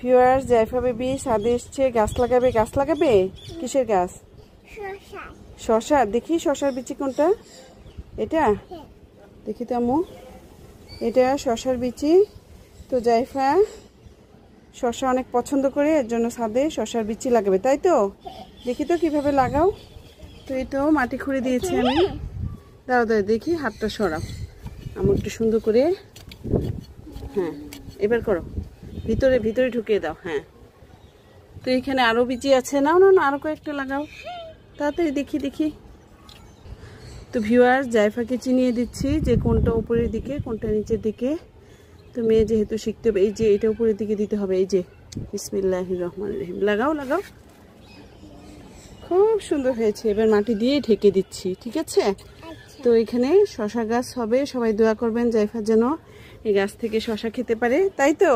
Viewers, জাইফা baby ছাদে এসছে, গাছ লাগাবে। গাছ লাগাবে? কিসের গাছ? শশা। দেখি শশার বিচি কোনটা? এটা দেখি তো আম্মু, এটা শশার বিচি। তো জাইফা শশা অনেক পছন্দ করে, এর জন্য ছাদে শশার বিচি লাগাবে, তাই তো? দেখি তো কিভাবে লাগাও। তো এই তো মাটি খুঁড়ে দিয়েছি আমি। দাও দাও, দেখি হাতটা সরাও আমার একটু সুন্দর করে। হ্যাঁ, এবার করো, ভিতরে ভিতরে ঢুকিয়ে দাও। হ্যাঁ, তো এখানে আরো বিচি আছে, নাও না না, আরো কয়েকটা লাগাও তাড়াতাড়ি। দেখি দেখি। তো ভিউয়ার্স, জাইফাকে চিনিয়ে দিচ্ছি যে কোনটা উপরের দিকে কোনটা নিচের দিকে। তো মেয়ে যেহেতু শিখতে হবে, এই যে এটা উপরের দিকে দিতে হবে। এই যে বিসমিল্লাহির রহমানির রহিম। লাগাও লাগাও, খুব সুন্দর হয়েছে। এবার মাটি দিয়ে ঢেকে দিচ্ছি, ঠিক আছে? তো এখানে শশা গাছ হবে, সবাই দোয়া করবেন জাইফা যেন এই গাছ থেকে শশা খেতে পারে, তাই তো?